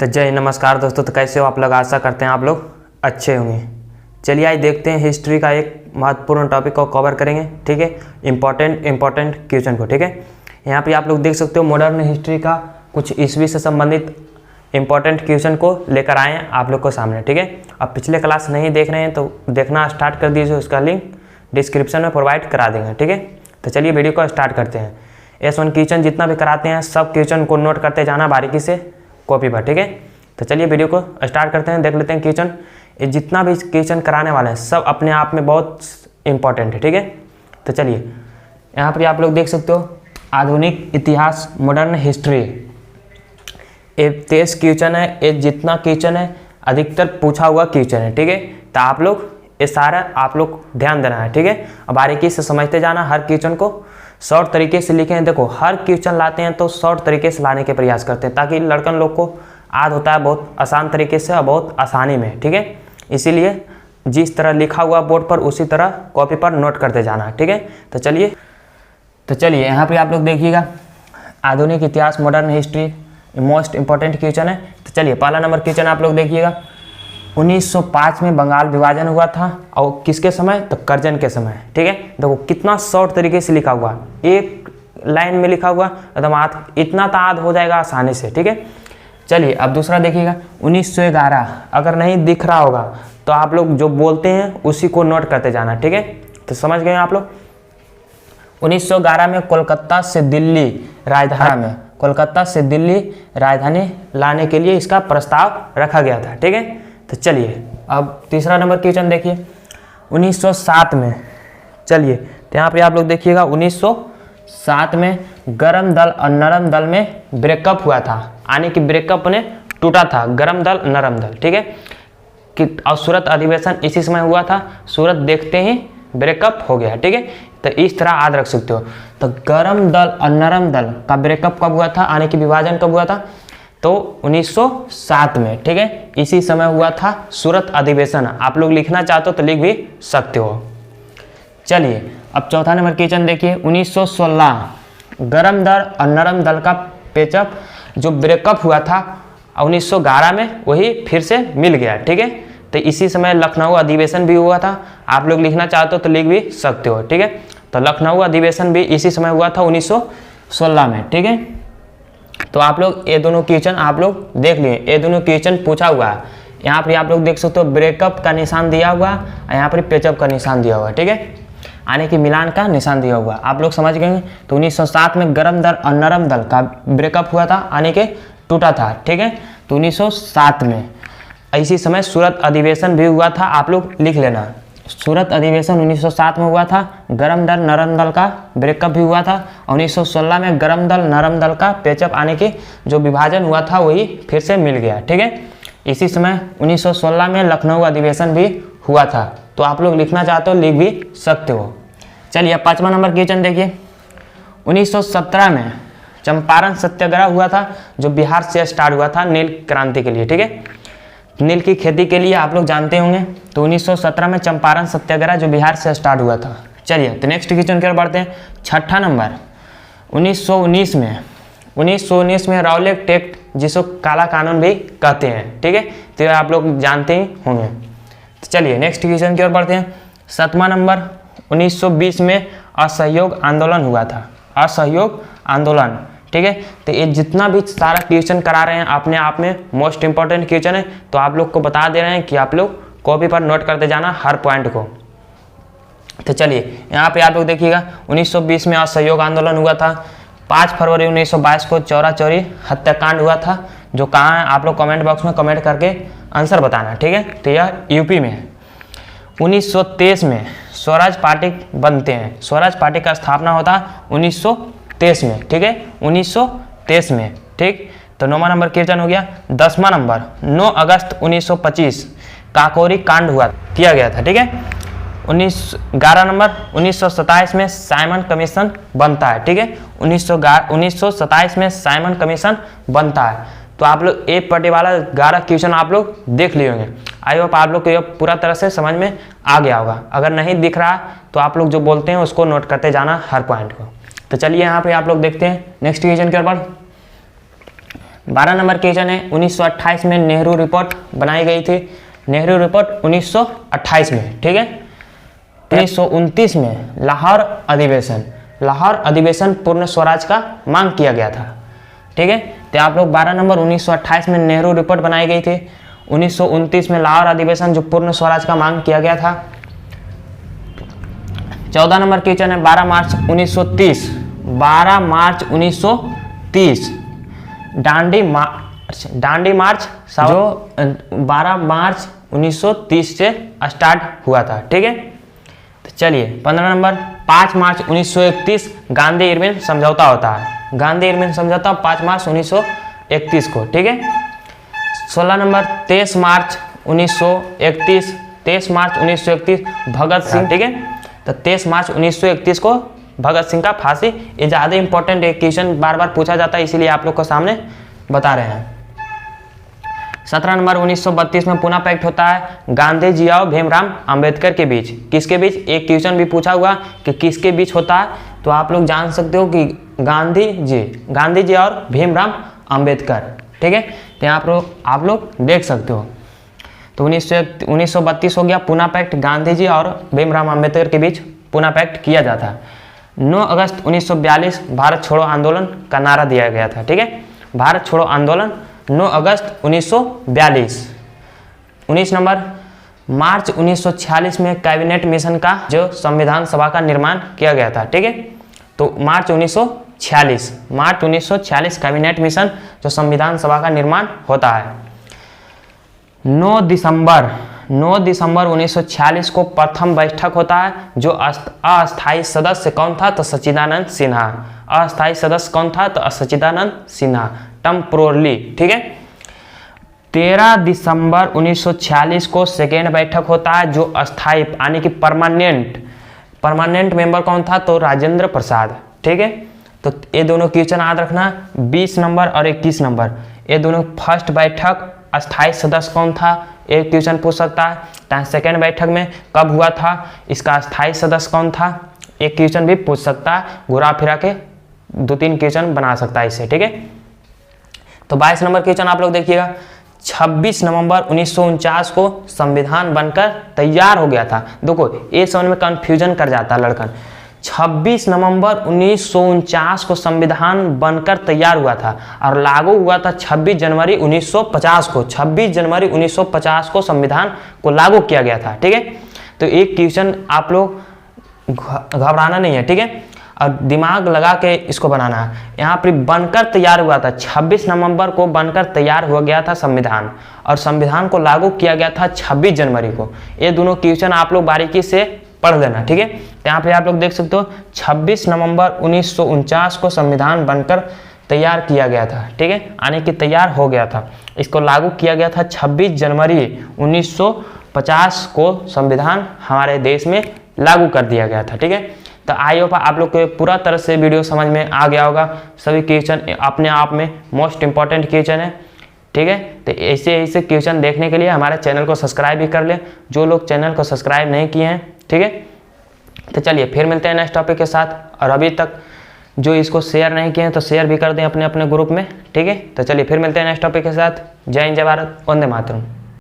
तो जय नमस्कार दोस्तों। तो कैसे हो आप लोग? आशा करते हैं आप लोग अच्छे होंगे। चलिए आज देखते हैं हिस्ट्री का एक महत्वपूर्ण टॉपिक को कवर करेंगे। ठीक है, इम्पोर्टेंट क्वेश्चन को। ठीक है, यहाँ पे आप लोग देख सकते हो मॉडर्न हिस्ट्री का कुछ ईस्वी से संबंधित इंपॉर्टेंट क्वेश्चन को लेकर आए हैं आप लोग को सामने। ठीक है, अब पिछले क्लास नहीं देख रहे हैं तो देखना स्टार्ट कर दीजिए, उसका लिंक डिस्क्रिप्शन में प्रोवाइड करा देंगे। ठीक है, तो चलिए वीडियो को स्टार्ट करते हैं। S1 क्वेश्चन जितना भी कराते हैं सब क्वेश्चन को नोट करते जाना बारीकी से कॉपी पर। ठीक है, तो चलिए वीडियो को स्टार्ट करते हैं, देख लेते हैं क्वेश्चन। ये जितना भी क्वेश्चन कराने वाले हैं सब अपने आप में बहुत इंपॉर्टेंट है। ठीक है, तो चलिए यहाँ पर आप लोग देख सकते हो आधुनिक इतिहास मॉडर्न हिस्ट्री। ये 23 क्वेश्चन है। ये जितना क्वेश्चन है अधिकतर पूछा हुआ क्वेश्चन है। ठीक है, तो आप लोग ये सारा आप लोग ध्यान देना है। ठीक है, अब बारीकी से समझते जाना, हर क्वेश्चन को शॉर्ट तरीके से लिखे हैं। देखो हर क्वेश्चन लाते हैं तो शॉर्ट तरीके से लाने के प्रयास करते हैं ताकि लड़कन लोग को याद होता है बहुत आसान तरीके से और बहुत आसानी में। ठीक है, इसीलिए जिस तरह लिखा हुआ बोर्ड पर उसी तरह कॉपी पर नोट करते जाना। ठीक है, तो चलिए यहाँ पे आप लोग देखिएगा आधुनिक इतिहास modern history most important question है। तो चलिए पहला नंबर क्वेश्चन आप लोग देखिएगा। 1905 में बंगाल विभाजन हुआ था और किसके समय? तो कर्जन के समय। ठीक है, देखो कितना शॉर्ट तरीके से लिखा हुआ, एक लाइन में लिखा हुआ, एकदम इतना तो याद हो जाएगा आसानी से। ठीक है, चलिए अब दूसरा देखिएगा 1911। अगर नहीं दिख रहा होगा तो आप लोग जो बोलते हैं उसी को नोट करते जाना। ठीक है, तो समझ गए आप लोग। 1911 में कोलकाता से दिल्ली राजधानी लाने के लिए इसका प्रस्ताव रखा गया था। ठीक है, तो चलिए अब तीसरा नंबर क्वेश्चन देखिए 1907 में। चलिए तो यहाँ पे आप लोग देखिएगा 1907 में गरम दल और नरम दल में ब्रेकअप हुआ था, यानी कि ब्रेकअप ने टूटा था, गरम दल नरम दल। ठीक है, कि और सूरत अधिवेशन इसी समय हुआ था, सूरत देखते ही ब्रेकअप हो गया। ठीक है, तो इस तरह याद रख सकते हो। तो गरम दल और नरम दल का ब्रेकअप कब हुआ था, यानी कि विभाजन कब हुआ था? तो 1907 में। ठीक है, इसी समय हुआ था सूरत अधिवेशन। आप लोग लिखना चाहते हो तो लिख भी सकते हो। चलिए अब चौथा नंबर क्वेश्चन देखिए 1916 गरम दल और नरम दल का पेचअप जो ब्रेकअप हुआ था 1911 में वही फिर से मिल गया। ठीक है, तो इसी समय लखनऊ अधिवेशन भी हुआ था। आप लोग लिखना चाहते हो तो लिख भी सकते हो। ठीक है, तो लखनऊ अधिवेशन भी इसी समय हुआ था 1916 में। ठीक है, तो आप लोग ये दोनों क्वेश्चन आप लोग देख लिए, ये दोनों क्वेश्चन पूछा हुआ है। यहाँ पर आप लोग देख सकते हो ब्रेकअप का निशान दिया हुआ है, यहाँ पर पेचअप का निशान दिया हुआ है। ठीक है, यानी कि मिलान का निशान दिया हुआ, आप लोग समझ गए। तो 1907 में गरम दल और नरम दल का ब्रेकअप हुआ था, यानी कि टूटा था। ठीक है, तो 1907 में इसी समय सूरत अधिवेशन भी हुआ था। आप लोग लिख लेना, सूरत अधिवेशन 1907 में हुआ था, गरम दल नरम दल का ब्रेकअप भी हुआ था। 1916 में गरम दल नरम दल का पेचअप, यानी कि जो विभाजन हुआ था वही फिर से मिल गया। ठीक है, इसी समय 1916 में लखनऊ अधिवेशन भी हुआ था। तो आप लोग लिखना चाहते हो लिख भी सकते हो। चलिए अब पाँचवा नंबर क्वेश्चन देखिए 1917 में चंपारण सत्याग्रह हुआ था जो बिहार से स्टार्ट हुआ था नील क्रांति के लिए। ठीक है, नील की खेती के लिए आप लोग जानते होंगे। तो 1917 में चंपारण सत्याग्रह जो बिहार से स्टार्ट हुआ था। चलिए तो नेक्स्ट क्वेश्चन की ओर बढ़ते हैं। छठा नंबर 1919 में रॉलेट एक्ट जिसको काला कानून भी कहते हैं। ठीक है, तो आप लोग जानते ही होंगे। तो चलिए नेक्स्ट क्वेश्चन की ओर बढ़ते हैं। सातवां नंबर 1920 में असहयोग आंदोलन हुआ था, असहयोग आंदोलन। ठीक है, तो ये जितना भी सारा क्वेश्चन करा रहे हैं अपने आप में मोस्ट इंपॉर्टेंट क्वेश्चन है। तो आप लोग को बता दे रहे हैं कि आप लोग कॉपी पर नोट करते जाना हर पॉइंट को। तो चलिए यहाँ पे आप लोग देखिएगा 1920 में असहयोग आंदोलन हुआ था। 5 फरवरी 1922 को चौरा चौरी हत्याकांड हुआ था, जो कहाँ है आप लोग कमेंट बॉक्स में कमेंट करके आंसर बताना। ठीक है, तो यह यूपी में है। 1923 में स्वराज पार्टी बनते हैं, स्वराज पार्टी का स्थापना होता है 1923 में। ठीक है, 1923 में। ठीक, तो 9वां नंबर क्वेश्चन हो गया। 10वां नंबर 9 अगस्त 1925 काकोरी कांड किया गया था। ठीक है, 11 नंबर 1927 में साइमन कमीशन बनता है। ठीक है, 1927 में साइमन कमीशन बनता है। तो आप लोग एक पट्टी वाला 11 क्वेश्चन आप लोग देख लिए होंगे। आई होप आप लोग को ये पूरा तरह से समझ में आ गया होगा। अगर नहीं दिख रहा तो आप लोग जो बोलते हैं उसको नोट करते जाना हर पॉइंट को। तो चलिए यहाँ पे आप लोग देखते हैं नेक्स्ट क्वेश्चन के ऊपर। 12 नंबर क्वेश्चन है, 1928 में नेहरू रिपोर्ट बनाई गई थी। नेहरू रिपोर्ट 1928 में, ठीक है। 1929 में लाहौर अधिवेशन पूर्ण स्वराज का मांग किया गया था, ठीक है। तो आप लोग 12 नंबर 1928 में नेहरू रिपोर्ट बनाई गई थी। 1929 में लाहौर अधिवेशन जो पूर्ण स्वराज का मांग किया गया था। 14 नंबर क्वेश्चन है, 12 मार्च 1930 दांडी मार्च जो 12 मार्च 1930 से स्टार्ट हुआ था, ठीक है। तो चलिए 15 नंबर, 5 मार्च 1931 गांधी इरविन समझौता होता है। गांधी इरविन समझौता 5 मार्च 1931 को, ठीक है। 16 नंबर, 23 मार्च 1931 भगत सिंह, ठीक है। तो 23 मार्च 1931 को भगत सिंह का फांसी। ये ज़्यादा इंपॉर्टेंट है, क्वेश्चन बार बार पूछा जाता है, इसीलिए आप लोग को सामने बता रहे हैं। 17 नंबर, 1932 में पुणे पैक्ट होता है गांधी जी और भीमराव अंबेडकर के बीच। किसके बीच? एक क्वेश्चन भी पूछा हुआ कि किसके बीच होता है, तो आप लोग जान सकते हो कि गांधी जी और भीमराव अंबेडकर, ठीक है। तो यहाँ आप लोग देख सकते हो। तो 1932 हो गया पुणे पैक्ट, गांधी जी और भीमराव अंबेडकर के बीच पुणे पैक्ट किया जाता है। 9 अगस्त 1942 भारत छोड़ो आंदोलन का नारा दिया गया था, ठीक है। भारत छोड़ो आंदोलन 9 अगस्त 1942। 19 नंबर, मार्च 1946 में कैबिनेट मिशन का जो संविधान सभा का निर्माण किया गया था, ठीक है। तो मार्च 1946 कैबिनेट मिशन जो संविधान सभा का निर्माण होता है। 9 दिसंबर 1946 को प्रथम बैठक होता है। जो अस्थायी सदस्य कौन था? तो सच्चिदानंद सिन्हा। अस्थायी सदस्य कौन था? तो सच्चिदानंद सिन्हा, टेम्पोरली, ठीक है। 13 दिसंबर 1946 को सेकेंड बैठक होता है। जो अस्थायी यानी कि परमानेंट मेंबर कौन था? तो राजेंद्र प्रसाद, ठीक है। तो ये दोनों क्वेश्चन याद रखना, 20 नंबर और 21 नंबर, ये दोनों फर्स्ट बैठक अस्थायी सदस्य कौन था, एक क्वेश्चन पूछ सकता है। सेकेंड बैठक में कब हुआ था, इसका अस्थायी सदस्य कौन था, एक क्वेश्चन भी पूछ सकता है। घुरा फिरा के 2-3 क्वेश्चन बना सकता है इससे, ठीक है। तो 22 नंबर क्वेश्चन आप लोग देखिएगा। 26 नवंबर 1949 को संविधान बनकर तैयार हो गया था। देखो ये समझ में कंफ्यूजन कर जाता है लड़कन। 26 नवंबर 1949 को संविधान बनकर तैयार हुआ था और लागू हुआ था 26 जनवरी 1950 को। 26 जनवरी 1950 को संविधान को लागू किया गया था, ठीक है। तो एक क्वेश्चन आप लोग घबराना नहीं है, ठीक है, और दिमाग लगा के इसको बनाना है। यहाँ पर बनकर तैयार हुआ था, 26 नवंबर को बनकर तैयार हो गया था संविधान, और संविधान को लागू किया गया था 26 जनवरी को। ये दोनों क्वेश्चन आप लोग बारीकी से पढ़ लेना, ठीक है। तो यहाँ पे आप लोग देख सकते हो 26 नवंबर 1949 को संविधान बनकर तैयार किया गया था, ठीक है, यानी कि तैयार हो गया था। इसको लागू किया गया था 26 जनवरी 1950 को संविधान हमारे देश में लागू कर दिया गया था, ठीक है। तो आई होप आप लोग को पूरा तरह से वीडियो समझ में आ गया होगा। सभी क्वेश्चन अपने आप में मोस्ट इंपॉर्टेंट क्वेश्चन है, ठीक है। तो ऐसे क्वेश्चन देखने के लिए हमारे चैनल को सब्सक्राइब भी कर ले, जो लोग चैनल को सब्सक्राइब नहीं किए हैं, ठीक है। तो चलिए फिर मिलते हैं नेक्स्ट टॉपिक के साथ, और अभी तक जो इसको शेयर नहीं किए हैं तो शेयर भी कर दें अपने अपने ग्रुप में, ठीक है। तो चलिए फिर मिलते हैं नेक्स्ट टॉपिक के साथ। जय हिंद, जय भारत, वंदे मातरम।